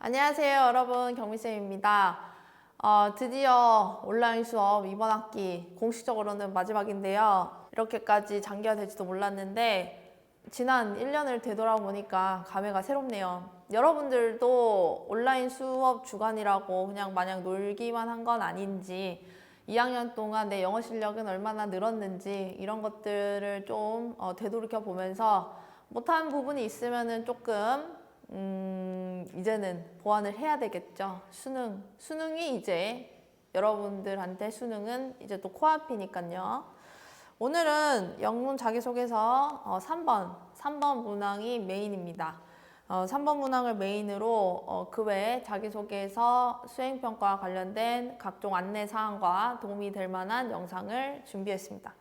안녕하세요, 여러분. 경미쌤입니다. 드디어 온라인 수업 이번 학기 공식적으로는 마지막인데요. 이렇게까지 장기화 될지도 몰랐는데 지난 1년을 되돌아보니까 감회가 새롭네요. 여러분들도 온라인 수업 주간이라고 그냥 마냥 놀기만 한 건 아닌지 2학년 동안 내 영어 실력은 얼마나 늘었는지 이런 것들을 좀 되돌이켜 보면서 못한 부분이 있으면은 조금 이제는 보완을 해야 되겠죠. 수능이 이제 여러분들한테 수능은 이제 또 코앞이니까요. 오늘은 영문 자기소개서 3번 문항이 메인입니다. 3번 문항을 메인으로 그 외에 자기소개서 수행평가와 관련된 각종 안내사항과 도움이 될 만한 영상을 준비했습니다.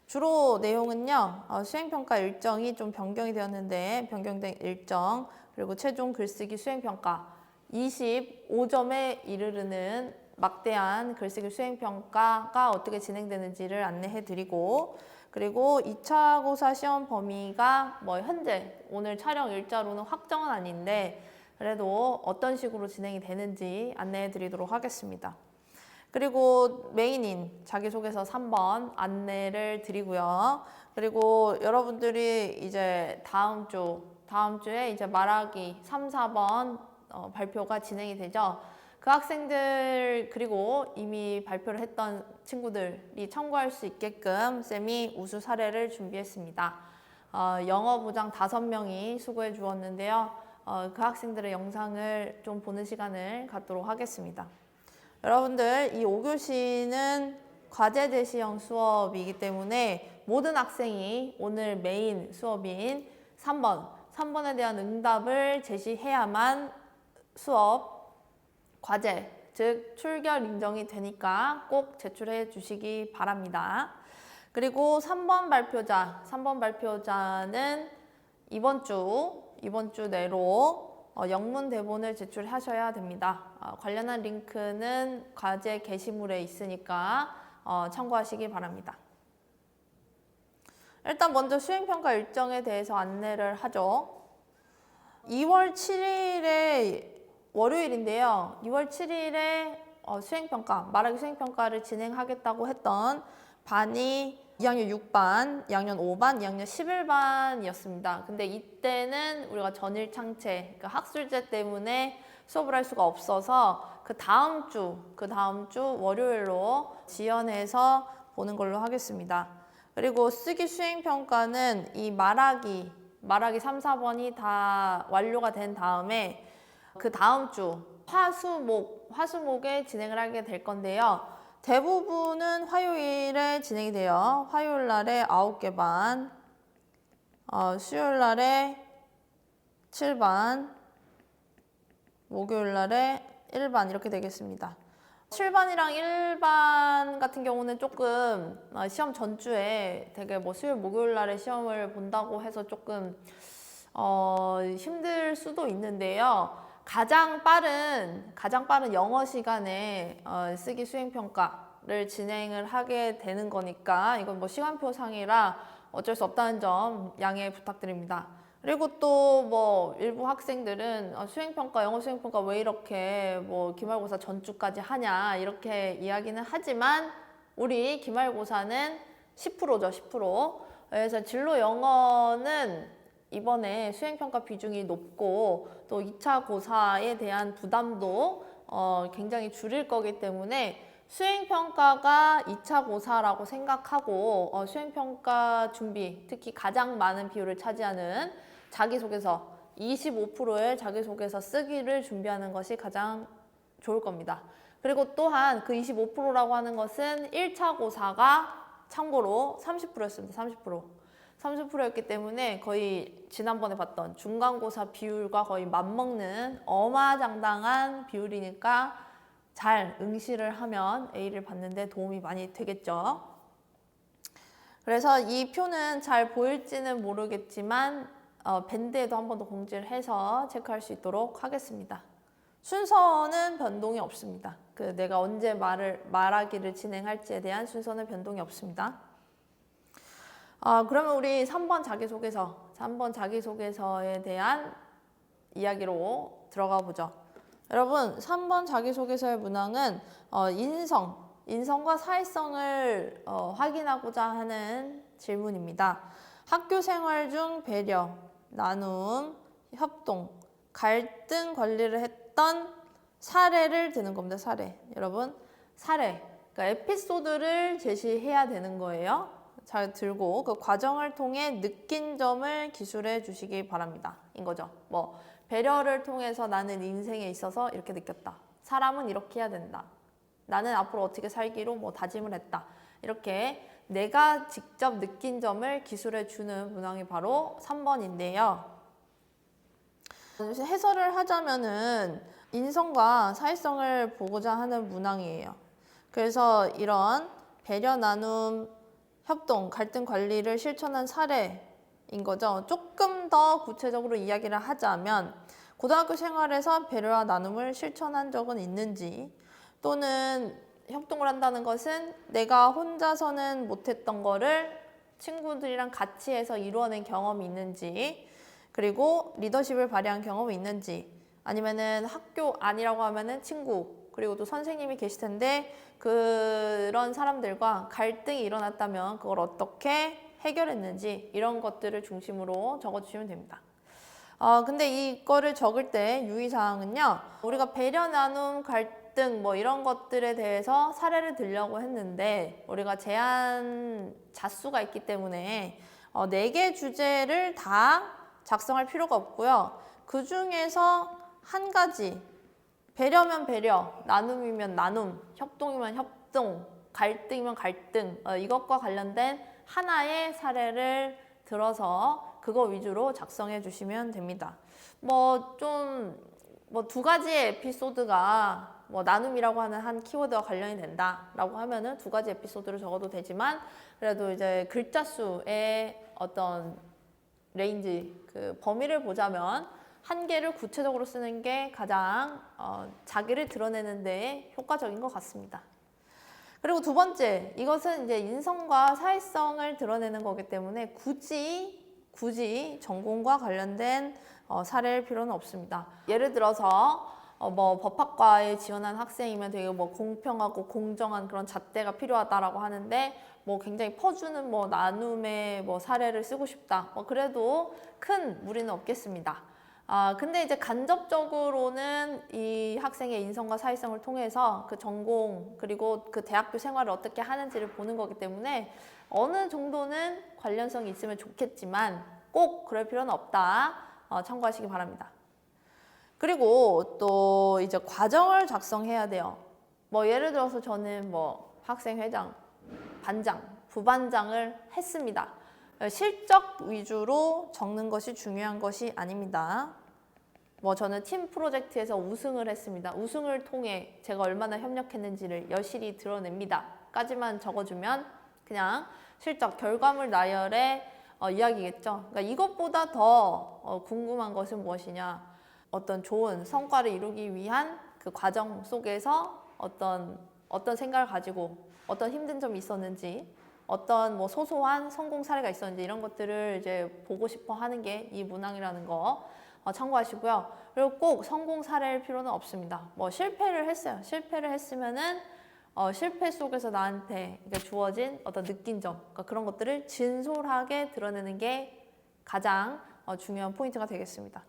주로 내용은요, 수행평가 일정이 좀 변경이 되었는데, 변경된 일정, 그리고 최종 글쓰기 수행평가 25점에 이르르는 막대한 글쓰기 수행평가가 어떻게 진행되는지를 안내해 드리고, 그리고 2차 고사 시험 범위가 현재 오늘 촬영 일자로는 확정은 아닌데, 그래도 어떤 식으로 진행이 되는지 안내해 드리도록 하겠습니다. 그리고 메인인 자기소개서 3번 안내를 드리고요. 그리고 여러분들이 이제 다음 주에 이제 말하기 3, 4번 발표가 진행이 되죠. 그 학생들 그리고 이미 발표를 했던 친구들이 참고할 수 있게끔 쌤이 우수 사례를 준비했습니다. 영어 부장 5명이 수고해 주었는데요. 그 학생들의 영상을 좀 보는 시간을 갖도록 하겠습니다. 여러분들 이 5교시는 과제 제시형 수업이기 때문에 모든 학생이 오늘 메인 수업인 3번에 대한 응답을 제시해야만 수업 과제, 즉 출결 인정이 되니까 꼭 제출해 주시기 바랍니다. 그리고 3번 발표자는 이번 주 내로 영문 대본을 제출하셔야 됩니다. 관련한 링크는 과제 게시물에 있으니까 참고하시기 바랍니다. 일단 먼저 수행평가 일정에 대해서 안내를 하죠. 2월 7일에 월요일인데요. 2월 7일에 수행평가, 말하기 수행평가를 진행하겠다고 했던 반이 2학년 6반, 2학년 5반, 2학년 11반이었습니다. 근데 이때는 우리가 전일 창체, 그러니까 학술제 때문에 수업을 할 수가 없어서 그 다음 주 월요일로 지연해서 보는 걸로 하겠습니다. 그리고 쓰기 수행평가는 이 말하기 3, 4번이 다 완료가 된 다음에 그 다음 주 화수목에 진행을 하게 될 건데요. 대부분은 화요일에 진행이 돼요. 화요일 날에 9개 반, 수요일 날에 7반, 목요일 날에 1반 이렇게 되겠습니다. 7반이랑 1반 같은 경우는 조금 시험 전주에 되게 수요일, 목요일 날에 시험을 본다고 해서 조금 힘들 수도 있는데요. 가장 빠른 영어 시간에 쓰기 수행평가를 진행을 하게 되는 거니까 이건 시간표상이라 어쩔 수 없다는 점 양해 부탁드립니다. 그리고 또 일부 학생들은 영어 수행평가 왜 이렇게 기말고사 전주까지 하냐 이렇게 이야기는 하지만 우리 기말고사는 10%죠, 10%. 그래서 진로 영어는 이번에 수행평가 비중이 높고 또 2차 고사에 대한 부담도 굉장히 줄일 거기 때문에 수행평가가 2차 고사라고 생각하고 수행평가 준비, 특히 가장 많은 비율을 차지하는 자기소개서 25%의 자기소개서 쓰기를 준비하는 것이 가장 좋을 겁니다. 그리고 또한 그 25%라고 하는 것은 1차 고사가 참고로 30%였습니다. 30%였기 때문에 거의 지난번에 봤던 중간고사 비율과 거의 맞먹는 어마장당한 비율이니까 잘 응시를 하면 A를 받는데 도움이 많이 되겠죠. 그래서 이 표는 잘 보일지는 모르겠지만 밴드에도 한 번 더 공지를 해서 체크할 수 있도록 하겠습니다. 순서는 변동이 없습니다. 내가 언제 말하기를 진행할지에 대한 순서는 변동이 없습니다. 그러면 우리 3번 자기소개서에 대한 이야기로 들어가 보죠. 여러분 3번 자기소개서의 문항은 인성과 사회성을 확인하고자 하는 질문입니다. 학교 생활 중 배려, 나눔, 협동, 갈등 관리를 했던 사례를 드는 겁니다. 사례. 여러분 사례. 그러니까 에피소드를 제시해야 되는 거예요. 잘 들고 그 과정을 통해 느낀 점을 기술해 주시기 바랍니다. 인 거죠. 뭐 배려를 통해서 나는 인생에 있어서 이렇게 느꼈다. 사람은 이렇게 해야 된다. 나는 앞으로 어떻게 살기로 뭐 다짐을 했다. 이렇게 내가 직접 느낀 점을 기술해 주는 문항이 바로 3번인데요. 해설을 하자면은 인성과 사회성을 보고자 하는 문항이에요. 그래서 이런 배려, 나눔, 협동, 갈등 관리를 실천한 사례인 거죠. 조금 더 구체적으로 이야기를 하자면 고등학교 생활에서 배려와 나눔을 실천한 적은 있는지, 또는 협동을 한다는 것은 내가 혼자서는 못했던 거를 친구들이랑 같이 해서 이루어낸 경험이 있는지, 그리고 리더십을 발휘한 경험이 있는지, 아니면은 학교 아니라고 하면은 친구, 그리고 또 선생님이 계실 텐데 그런 사람들과 갈등이 일어났다면 그걸 어떻게 해결했는지, 이런 것들을 중심으로 적어주시면 됩니다. 근데 이거를 적을 때 유의사항은요, 우리가 배려, 나눔, 갈등 뭐 이런 것들에 대해서 사례를 들려고 했는데 우리가 제한 자수가 있기 때문에 4개 주제를 다 작성할 필요가 없고요. 그 중에서 한 가지, 배려면 배려, 나눔이면 나눔, 협동이면 협동, 갈등이면 갈등, 이것과 관련된 하나의 사례를 들어서 그거 위주로 작성해 주시면 됩니다. 뭐 2가지의 에피소드가 나눔이라고 하는 한 키워드와 관련이 된다라고 하면은 2가지 에피소드를 적어도 되지만, 그래도 이제 글자 수의 어떤 레인지, 그 범위를 보자면 한 개를 구체적으로 쓰는 게 가장 자기를 드러내는 데 효과적인 것 같습니다. 그리고 2번째, 이것은 이제 인성과 사회성을 드러내는 거기 때문에 굳이 전공과 관련된 사례일 필요는 없습니다. 예를 들어서 법학과에 지원한 학생이면 되게 공평하고 공정한 그런 잣대가 필요하다라고 하는데 굉장히 퍼주는 나눔의 사례를 쓰고 싶다. 그래도 큰 무리는 없겠습니다. 근데 이제 간접적으로는 이 학생의 인성과 사회성을 통해서 그 전공 그리고 그 대학교 생활을 어떻게 하는지를 보는 거기 때문에 어느 정도는 관련성이 있으면 좋겠지만 꼭 그럴 필요는 없다. 참고하시기 바랍니다. 그리고 또 이제 과정을 작성해야 돼요. 예를 들어서 저는 학생회장, 반장, 부반장을 했습니다. 실적 위주로 적는 것이 중요한 것이 아닙니다. 저는 팀 프로젝트에서 우승을 했습니다. 우승을 통해 제가 얼마나 협력했는지를 여실히 드러냅니다. 까지만 적어주면 그냥 실적, 결과물 나열의 이야기겠죠. 그러니까 이것보다 더 궁금한 것은 무엇이냐. 어떤 좋은 성과를 이루기 위한 그 과정 속에서 어떤 생각을 가지고 어떤 힘든 점이 있었는지, 어떤 소소한 성공 사례가 있었는지, 이런 것들을 이제 보고 싶어 하는 게 이 문항이라는 거 참고하시고요. 그리고 꼭 성공 사례일 필요는 없습니다. 실패를 했어요. 실패를 했으면은 실패 속에서 나한테 주어진 어떤 느낀 점, 그러니까 그런 것들을 진솔하게 드러내는 게 가장 중요한 포인트가 되겠습니다.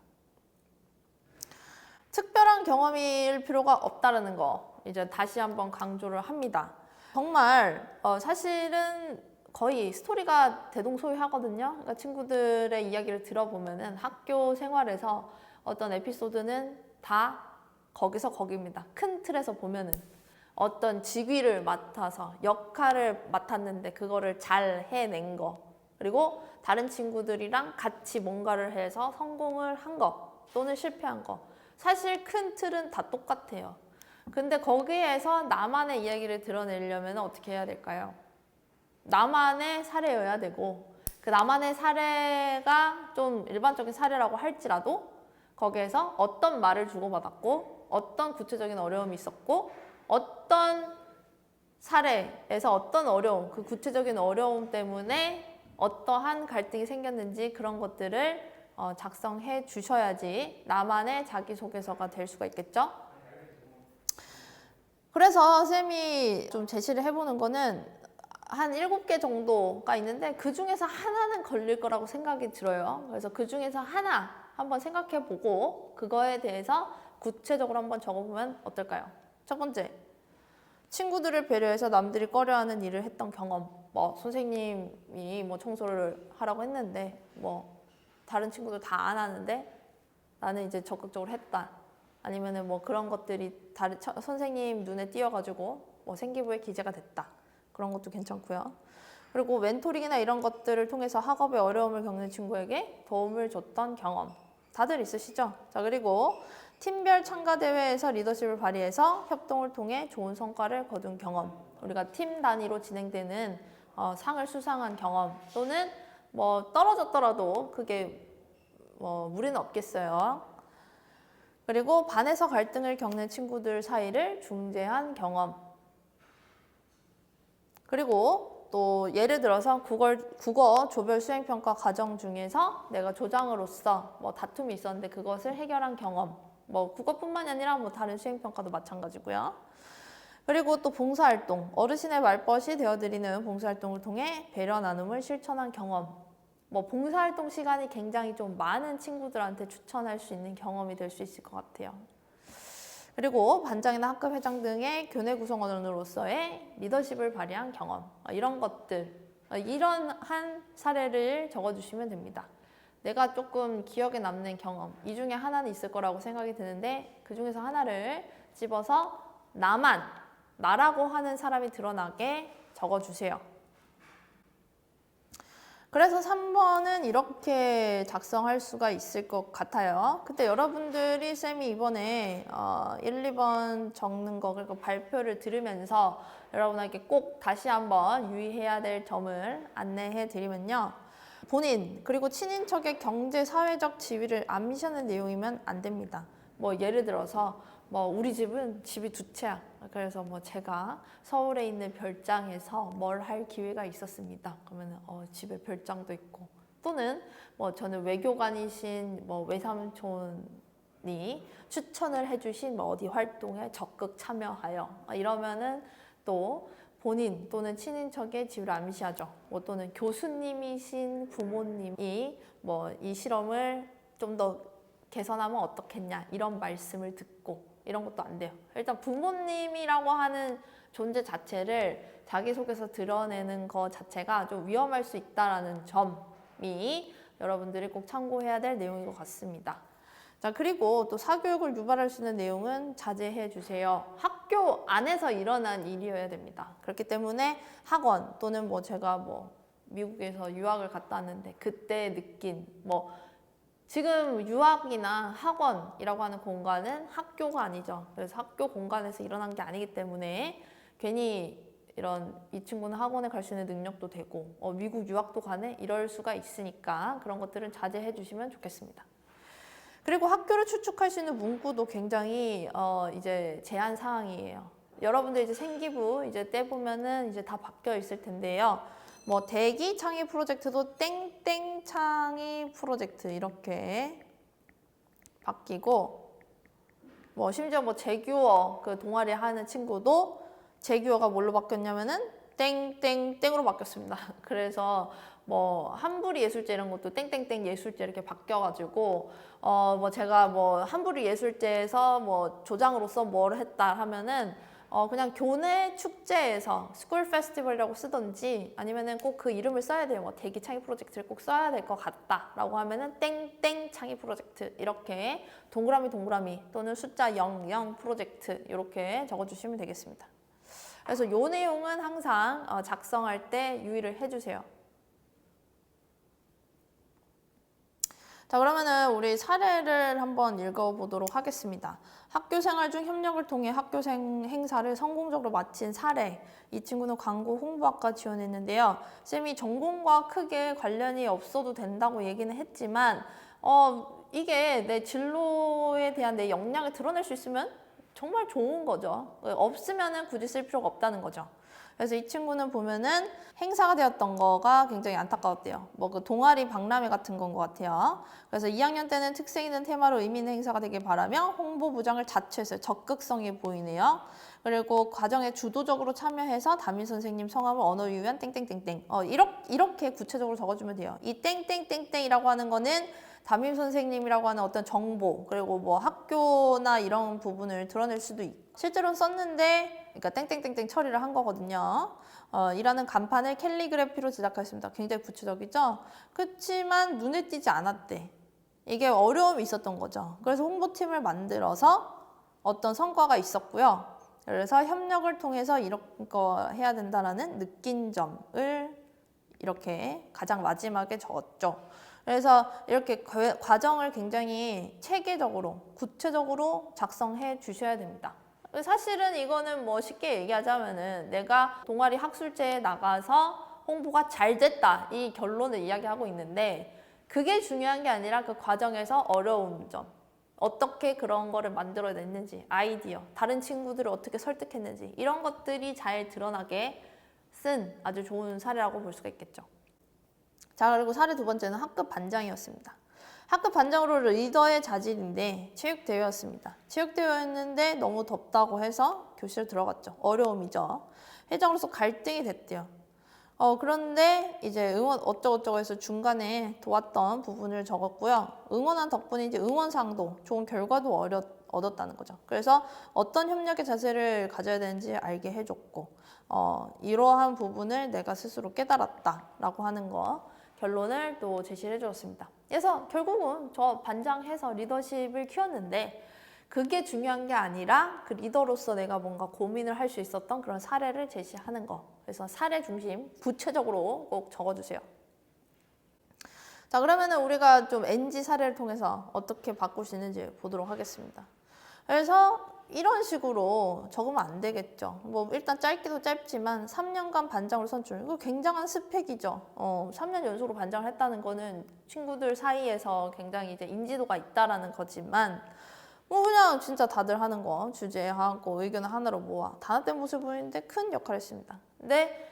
특별한 경험일 필요가 없다는 거 이제 다시 한번 강조를 합니다. 정말 사실은 거의 스토리가 대동소이하거든요. 그러니까 친구들의 이야기를 들어보면은 학교 생활에서 어떤 에피소드는 다 거기서 거기입니다. 큰 틀에서 보면은 어떤 직위를 맡아서 역할을 맡았는데 그거를 잘 해낸 거, 그리고 다른 친구들이랑 같이 뭔가를 해서 성공을 한 거 또는 실패한 거, 사실 큰 틀은 다 똑같아요. 근데 거기에서 나만의 이야기를 드러내려면 어떻게 해야 될까요? 나만의 사례여야 되고, 그 나만의 사례가 좀 일반적인 사례라고 할지라도 거기에서 어떤 말을 주고받았고, 어떤 구체적인 어려움이 있었고, 어떤 사례에서 어떤 어려움, 그 구체적인 어려움 때문에 어떠한 갈등이 생겼는지, 그런 것들을 작성해 주셔야지 나만의 자기소개서가 될 수가 있겠죠? 그래서 쌤이 좀 제시를 해보는 거는 한 7개 정도가 있는데 그 중에서 하나는 걸릴 거라고 생각이 들어요. 그래서 그 중에서 하나 한번 생각해 보고 그거에 대해서 구체적으로 한번 적어보면 어떨까요? 첫 번째, 친구들을 배려해서 남들이 꺼려하는 일을 했던 경험. 뭐 선생님이 뭐 청소를 하라고 했는데 뭐 다른 친구들 다 안 하는데 나는 이제 적극적으로 했다. 아니면은 뭐 그런 것들이 선생님 눈에 띄어가지고 뭐 생기부에 기재가 됐다. 그런 것도 괜찮고요. 그리고 멘토링이나 이런 것들을 통해서 학업에 어려움을 겪는 친구에게 도움을 줬던 경험. 다들 있으시죠? 자, 그리고 팀별 참가 대회에서 리더십을 발휘해서 협동을 통해 좋은 성과를 거둔 경험. 우리가 팀 단위로 진행되는 상을 수상한 경험 또는 뭐 떨어졌더라도 그게 뭐 무리는 없겠어요. 그리고 반에서 갈등을 겪는 친구들 사이를 중재한 경험. 그리고 또 예를 들어서 국어 조별 수행평가 과정 중에서 내가 조장으로서 뭐 다툼이 있었는데 그것을 해결한 경험. 뭐 국어뿐만이 아니라 뭐 다른 수행평가도 마찬가지고요. 그리고 또 봉사활동, 어르신의 말벗이 되어드리는 봉사활동을 통해 배려 나눔을 실천한 경험. 뭐 봉사활동 시간이 굉장히 좀 많은 친구들한테 추천할 수 있는 경험이 될 수 있을 것 같아요. 그리고 반장이나 학급 회장 등의 교내 구성원으로서의 리더십을 발휘한 경험. 이런 것들, 이런 한 사례를 적어주시면 됩니다. 내가 조금 기억에 남는 경험, 이 중에 하나는 있을 거라고 생각이 드는데 그 중에서 하나를 집어서 나라고 하는 사람이 드러나게 적어주세요. 그래서 3번은 이렇게 작성할 수가 있을 것 같아요. 그때 여러분들이 쌤이 이번에 1, 2번 적는 거 그리고 발표를 들으면서 여러분에게 꼭 다시 한번 유의해야 될 점을 안내해 드리면요. 본인 그리고 친인척의 경제 사회적 지위를 암시하는 내용이면 안 됩니다. 뭐 예를 들어서 뭐 우리 집은 집이 2채야. 그래서 뭐 제가 서울에 있는 별장에서 뭘 할 기회가 있었습니다. 그러면 집에 별장도 있고 또는 뭐 저는 외교관이신 뭐 외삼촌이 추천을 해주신 뭐 어디 활동에 적극 참여하여 이러면은 또 본인 또는 친인척의 지위를 암시하죠. 뭐 또는 교수님이신 부모님이 뭐 이 실험을 좀 더 개선하면 어떻겠냐 이런 말씀을 듣고 이런 것도 안 돼요. 일단 부모님이라고 하는 존재 자체를 자기소개서 드러내는 것 자체가 좀 위험할 수 있다는 점이 여러분들이 꼭 참고해야 될 내용인 것 같습니다. 자, 그리고 또 사교육을 유발할 수 있는 내용은 자제해 주세요. 학교 안에서 일어난 일이어야 됩니다. 그렇기 때문에 학원 또는 뭐 제가 뭐 미국에서 유학을 갔다 왔는데 그때 느낀 뭐 지금 유학이나 학원이라고 하는 공간은 학교가 아니죠. 그래서 학교 공간에서 일어난 게 아니기 때문에 괜히 이 친구는 학원에 갈 수 있는 능력도 되고 미국 유학도 가네? 이럴 수가 있으니까 그런 것들은 자제해 주시면 좋겠습니다. 그리고 학교를 추측할 수 있는 문구도 굉장히 이제 제한 사항이에요. 여러분들 이제 생기부 이제 떼보면은 이제 다 바뀌어 있을 텐데요. 뭐 대기 창의 프로젝트도 땡땡 창의 프로젝트 이렇게 바뀌고 뭐 심지어 뭐 재규어 그 동아리 하는 친구도 재규어가 뭘로 바뀌었냐면은 땡땡땡으로 바뀌었습니다. 그래서 뭐 한부리 예술제 이런 것도 땡땡땡 예술제 이렇게 바뀌어가지고 뭐 제가 뭐 한부리 예술제에서 뭐 조장으로서 뭘 했다 하면은 그냥 교내 축제에서 스쿨 페스티벌이라고 쓰던지 아니면은 꼭 그 이름을 써야 돼요. 뭐 대기 창의 프로젝트를 꼭 써야 될 것 같다라고 하면은 땡땡 창의 프로젝트 이렇게 동그라미 또는 숫자 00 프로젝트 이렇게 적어주시면 되겠습니다. 그래서 이 내용은 항상 작성할 때 유의를 해주세요. 자, 그러면은 우리 사례를 한번 읽어보도록 하겠습니다. 학교 생활 중 협력을 통해 학교생 행사를 성공적으로 마친 사례. 이 친구는 광고 홍보학과 지원했는데요. 쌤이 전공과 크게 관련이 없어도 된다고 얘기는 했지만 이게 내 진로에 대한 내 역량을 드러낼 수 있으면 정말 좋은 거죠. 없으면은 굳이 쓸 필요가 없다는 거죠. 그래서 이 친구는 보면은 행사가 되었던 거가 굉장히 안타까웠대요. 뭐 그 동아리 박람회 같은 건 것 같아요. 그래서 2학년 때는 특색있는 테마로 의미 있는 행사가 되길 바라며 홍보부장을 자처했어요. 적극성이 보이네요. 그리고 과정에 주도적으로 참여해서 담임 선생님 성함을 언어 유희한 땡땡땡땡. 이렇게 구체적으로 적어주면 돼요. 이 땡땡땡땡이라고 하는 거는 담임 선생님이라고 하는 어떤 정보, 그리고 뭐 학교나 이런 부분을 드러낼 수도 있고, 실제로는 썼는데, 그러니까 땡땡땡땡 처리를 한 거거든요. 이라는 간판을 캘리그래피로 제작했습니다. 굉장히 구체적이죠? 그렇지만 눈에 띄지 않았대. 이게 어려움이 있었던 거죠. 그래서 홍보팀을 만들어서 어떤 성과가 있었고요. 그래서 협력을 통해서 이런 거 해야 된다라는 느낀 점을 이렇게 가장 마지막에 적었죠. 그래서 이렇게 과정을 굉장히 체계적으로, 구체적으로 작성해 주셔야 됩니다. 사실은 이거는 뭐 쉽게 얘기하자면은 내가 동아리 학술제에 나가서 홍보가 잘 됐다, 이 결론을 이야기하고 있는데, 그게 중요한 게 아니라 그 과정에서 어려운 점, 어떻게 그런 거를 만들어냈는지, 아이디어, 다른 친구들을 어떻게 설득했는지, 이런 것들이 잘 드러나게 쓴 아주 좋은 사례라고 볼 수가 있겠죠. 자, 그리고 사례 두 번째는 학급 반장이었습니다. 학급 반장으로 리더의 자질인데 체육대회였습니다. 체육대회였는데 너무 덥다고 해서 교실에 들어갔죠. 어려움이죠. 회장으로서 갈등이 됐대요. 그런데 이제 응원 어쩌고저쩌고 해서 중간에 도왔던 부분을 적었고요. 응원한 덕분에 이제 응원상도 좋은 결과도 얻었다는 거죠. 그래서 어떤 협력의 자세를 가져야 되는지 알게 해줬고, 이러한 부분을 내가 스스로 깨달았다라고 하는 거, 결론을 또 제시를 해주었습니다. 그래서 결국은 저 반장해서 리더십을 키웠는데, 그게 중요한 게 아니라 그 리더로서 내가 뭔가 고민을 할 수 있었던 그런 사례를 제시하는 거. 그래서 사례 중심, 구체적으로 꼭 적어주세요. 자, 그러면은 우리가 좀 NG 사례를 통해서 어떻게 바꿀 수 있는지 보도록 하겠습니다. 그래서 이런 식으로 적으면 안 되겠죠. 뭐 일단 짧기도 짧지만 3년간 반장으로 선출. 이거 굉장한 스펙이죠. 3년 연속으로 반장을 했다는 거는 친구들 사이에서 굉장히 이제 인지도가 있다라는 거지만, 뭐 그냥 진짜 다들 하는 거 주제하고 의견을 하나로 모아 단합된 모습을 보이는데 큰 역할을 했습니다. 근데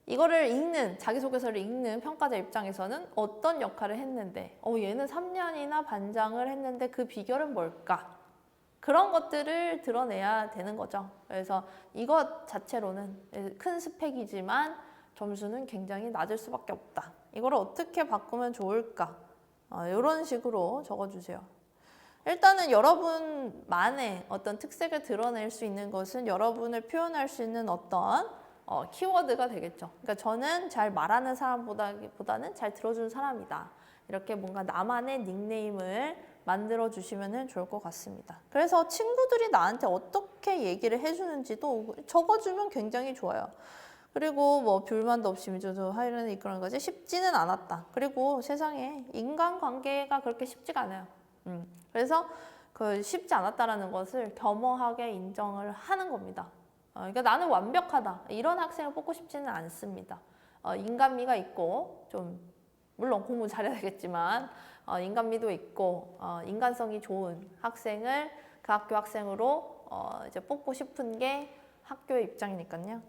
이거를 읽는, 자기소개서를 읽는 평가자 입장에서는 어떤 역할을 했는데, 얘는 3년이나 반장을 했는데 그 비결은 뭘까? 그런 것들을 드러내야 되는 거죠. 그래서 이것 자체로는 큰 스펙이지만 점수는 굉장히 낮을 수밖에 없다. 이걸 어떻게 바꾸면 좋을까? 이런 식으로 적어주세요. 일단은 여러분만의 어떤 특색을 드러낼 수 있는 것은 여러분을 표현할 수 있는 어떤 키워드가 되겠죠. 그러니까 저는 잘 말하는 사람보다는 잘 들어주는 사람이다. 이렇게 뭔가 나만의 닉네임을 만들어 주시면 좋을 것 같습니다. 그래서 친구들이 나한테 어떻게 얘기를 해주는지도 적어주면 굉장히 좋아요. 그리고 뭐 불만도 없이 민주주의 하려는 이끄는 것이 쉽지는 않았다. 그리고 세상에 인간관계가 그렇게 쉽지가 않아요. 그래서 그 쉽지 않았다라는 것을 겸허하게 인정을 하는 겁니다. 그러니까 나는 완벽하다, 이런 학생을 뽑고 싶지는 않습니다. 인간미가 있고, 좀 물론 공부 잘해야 되겠지만 인간미도 있고 인간성이 좋은 학생을 그 학교 학생으로 이제 뽑고 싶은 게 학교의 입장이니까요.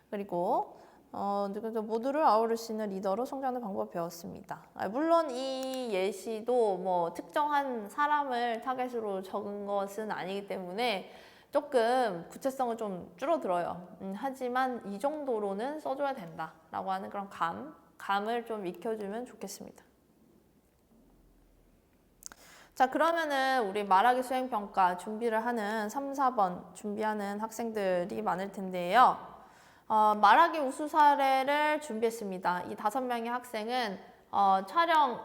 그리고 모두를 아우를 수 있는 리더로 성장하는 방법을 배웠습니다. 물론 이 예시도 뭐 특정한 사람을 타겟으로 적은 것은 아니기 때문에 조금 구체성은 좀 줄어들어요. 하지만 이 정도로는 써줘야 된다라고 하는 그런 감을 좀 익혀주면 좋겠습니다. 자, 그러면은 우리 말하기 수행평가 준비를 하는 3, 4번 준비하는 학생들이 많을 텐데요. 말하기 우수 사례를 준비했습니다. 이 5명의 학생은 촬영을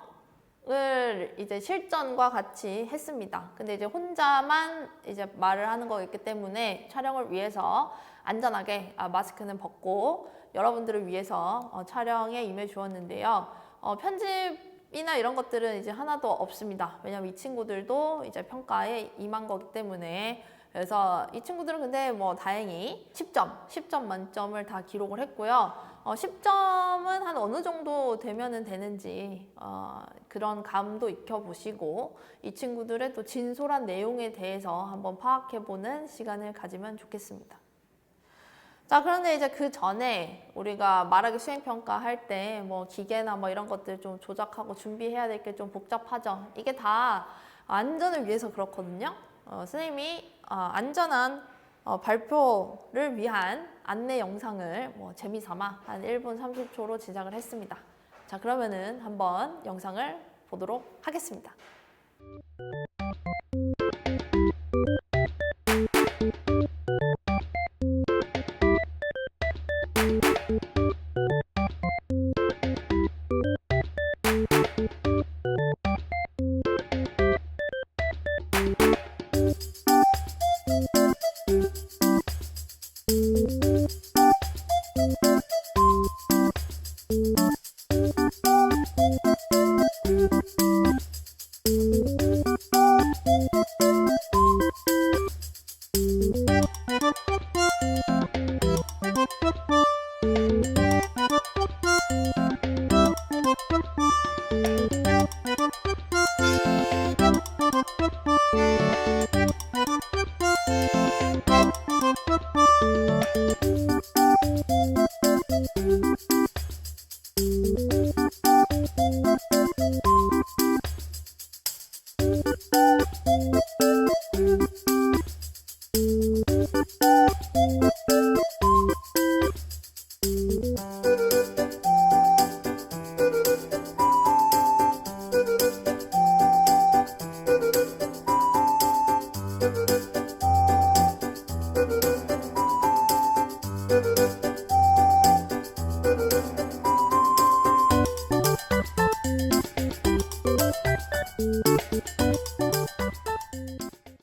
이제 실전과 같이 했습니다. 근데 이제 혼자만 이제 말을 하는 거였기 때문에 촬영을 위해서 안전하게 마스크는 벗고 여러분들을 위해서 촬영에 임해 주었는데요. 편집이나 이런 것들은 이제 하나도 없습니다. 왜냐면 이 친구들도 이제 평가에 임한 거기 때문에. 그래서 이 친구들은 근데 뭐 다행히 10점 만점을 다 기록을 했고요. 10점은 한 어느 정도 되면은 되는지 그런 감도 익혀보시고 이 친구들의 또 진솔한 내용에 대해서 한번 파악해보는 시간을 가지면 좋겠습니다. 자, 그런데 이제 그 전에 우리가 말하기 수행평가 할 때 뭐 기계나 뭐 이런 것들 좀 조작하고 준비해야 될 게 좀 복잡하죠. 이게 다 안전을 위해서 그렇거든요. 선생님이 안전한 발표를 위한 안내 영상을 뭐 재미삼아 한 1분 30초로 제작을 했습니다. 자, 그러면은 한번 영상을 보도록 하겠습니다.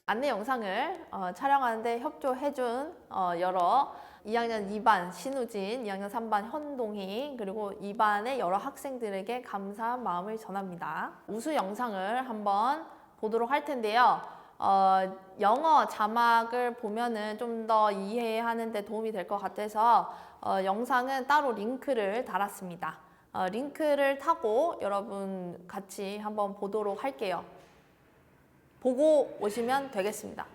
안내 영상을 촬영하는데 협조해준 여러 2학년 2반 신우진, 2학년 3반 현동희, 그리고 2반의 여러 학생들에게 감사한 마음을 전합니다. 우수 영상을 한번 보도록 할 텐데요. 영어 자막을 보면은 좀 더 이해하는 데 도움이 될 것 같아서 영상은 따로 링크를 달았습니다. 링크를 타고 여러분 같이 한번 보도록 할게요. 보고 오시면 되겠습니다.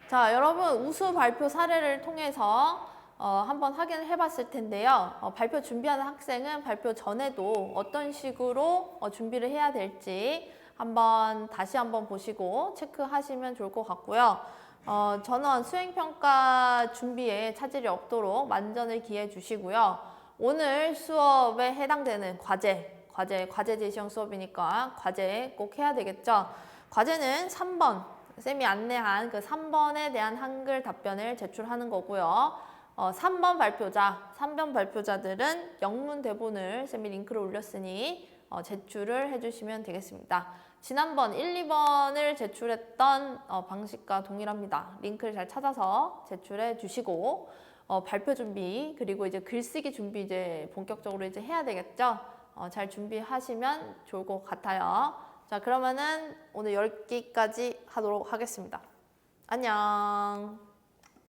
자, 여러분 우수 발표 사례를 통해서 한번 확인을 해봤을 텐데요. 발표 준비하는 학생은 발표 전에도 어떤 식으로 준비를 해야 될지 다시 한번 보시고 체크하시면 좋을 것 같고요. 전원 수행평가 준비에 차질이 없도록 만전을 기해 주시고요. 오늘 수업에 해당되는 과제 제시형 수업이니까 과제 꼭 해야 되겠죠. 과제는 3번, 쌤이 안내한 그 3번에 대한 한글 답변을 제출하는 거고요. 3번 발표자들은 영문 대본을 쌤이 링크를 올렸으니 제출을 해주시면 되겠습니다. 지난번 1, 2번을 제출했던 방식과 동일합니다. 링크를 잘 찾아서 제출해 주시고 발표 준비 그리고 이제 글쓰기 준비 이제 본격적으로 이제 해야 되겠죠. 잘 준비하시면 좋을 것 같아요. 자, 그러면은 오늘 10개까지 하도록 하겠습니다. 안녕.